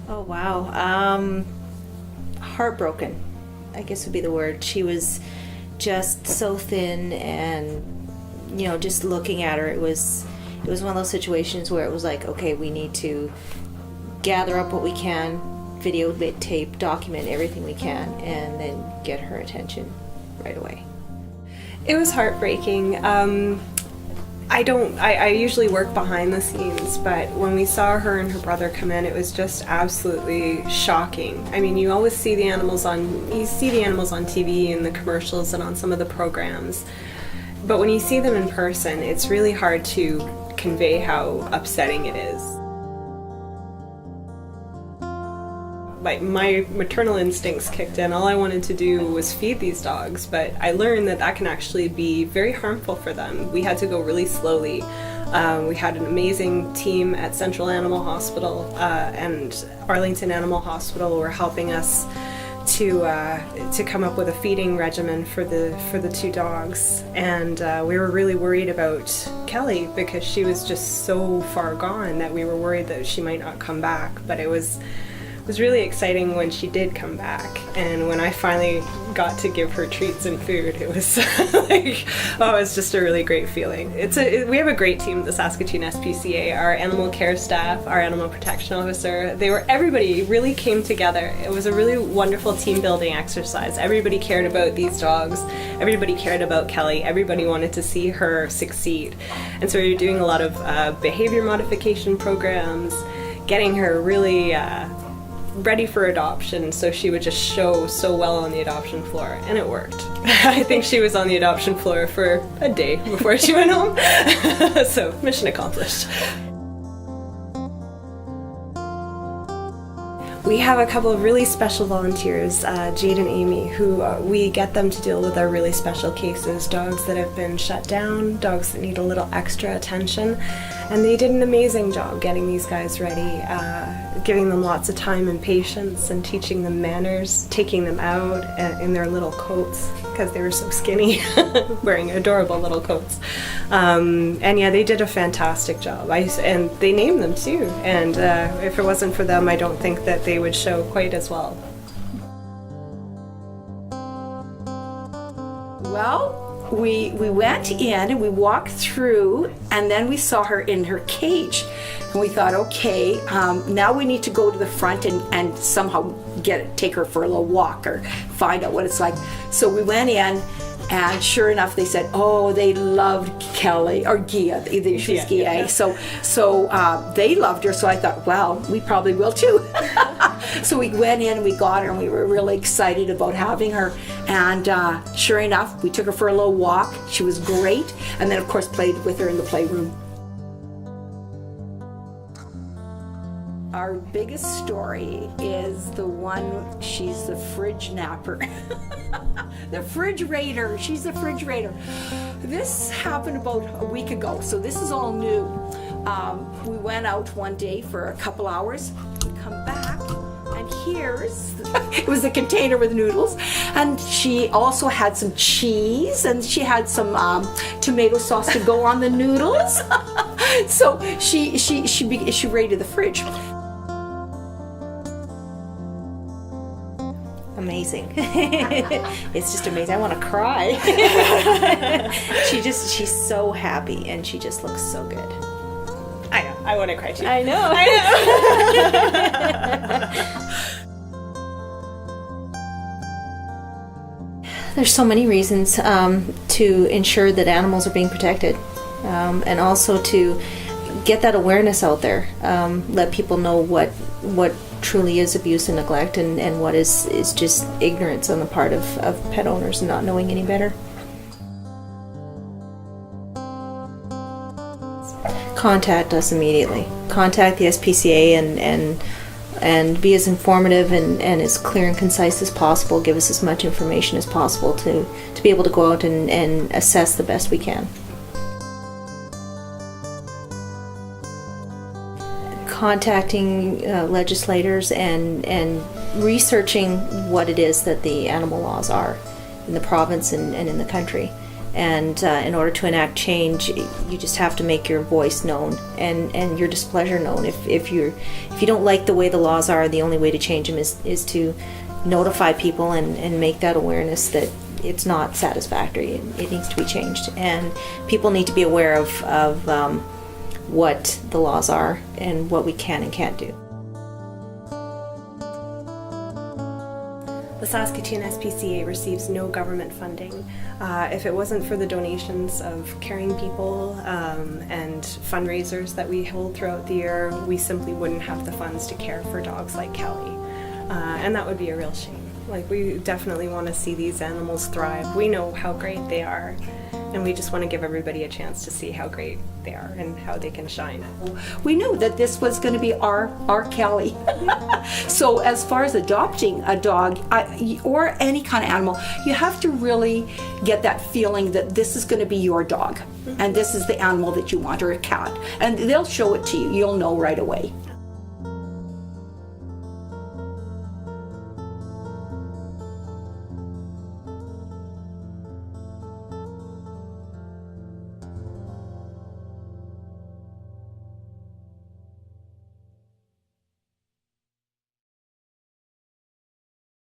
Oh, wow. Heartbroken, I guess would be the word. She was just so thin, and just looking at her, it was one of those situations where it was like, okay, we need to gather up what we can, videotape, document everything we can, and then get her attention right away. It was heartbreaking. I usually work behind the scenes, but when we saw her and her brother come in, it was just absolutely shocking. I mean, you always see the animals on TV and the commercials and on some of the programs, but when you see them in person, it's really hard to convey how upsetting it is. Like, my maternal instincts kicked in. All I wanted to do was feed these dogs, but I learned that can actually be very harmful for them. We had to go really slowly. We had an amazing team at Central Animal Hospital and Arlington Animal Hospital were helping us to come up with a feeding regimen for the two dogs, and we were really worried about Kelly because she was just so far gone that we were worried that she might not come back. But it was really exciting when she did come back, and when I finally got to give her treats and food, it was like, oh, it was just a really great feeling. We have a great team at the Saskatoon SPCA. Our animal care staff, our animal protection officer, everybody really came together. It was a really wonderful team building exercise. Everybody cared about these dogs. Everybody cared about Kelly. Everybody wanted to see her succeed. And so we were doing a lot of behavior modification programs, getting her really ready for adoption, so she would just show so well on the adoption floor, and it worked. I think she was on the adoption floor for a day before she went home. So, mission accomplished. We have a couple of really special volunteers, Jade and Amy, who we get them to deal with our really special cases, dogs that have been shut down, dogs that need a little extra attention, and they did an amazing job getting these guys ready, giving them lots of time and patience and teaching them manners, taking them out in their little coats because they were so skinny, wearing adorable little coats. And yeah, they did a fantastic job. And they named them too, and if it wasn't for them, I don't think that they would show quite as well. Well, we went in and we walked through, and then we saw her in her cage, and we thought, okay, now we need to go to the front and somehow take her for a little walk or find out what it's like. So we went in, and sure enough, they said, oh, they loved Kelly, or Gia, she was Gia. Yeah. So they loved her, so I thought, well, we probably will too. So we went in and we got her, and we were really excited about having her. And sure enough, we took her for a little walk. She was great. And then, of course, played with her in the playroom. Our biggest story is the one, she's the fridge napper. The fridge raider, she's the fridge raider. This happened about a week ago, so this is all new. We went out one day for a couple hours. We come back, and it was a container with noodles, and she also had some cheese, and she had some tomato sauce to go on the noodles. So she raided the fridge. Amazing. It's just amazing. I want to cry. She's so happy, and she just looks so good. I know. I want to cry too. I know. There's so many reasons to ensure that animals are being protected, and also to get that awareness out there. Let people know what truly is abuse and neglect, and what is just ignorance on the part of pet owners and not knowing any better. Contact us immediately. Contact the SPCA and be as informative and as clear and concise as possible. Give us as much information as possible to be able to go out and assess the best we can. Contacting legislators and researching what it is that the animal laws are in the province and in the country, And in order to enact change, you just have to make your voice known and your displeasure known. If you don't like the way the laws are, the only way to change them is to notify people and make that awareness that it's not satisfactory. It needs to be changed, and people need to be aware of what the laws are and what we can and can't do. The Saskatoon SPCA receives no government funding. If it wasn't for the donations of caring people and fundraisers that we hold throughout the year, we simply wouldn't have the funds to care for dogs like Kelly. And that would be a real shame. Like, we definitely want to see these animals thrive. We know how great they are, and we just want to give everybody a chance to see how great they are and how they can shine. We knew that this was going to be our Kelly. So as far as adopting a dog or any kind of animal, you have to really get that feeling that this is going to be your dog, and this is the animal that you want, or a cat, and they'll show it to you. You'll know right away.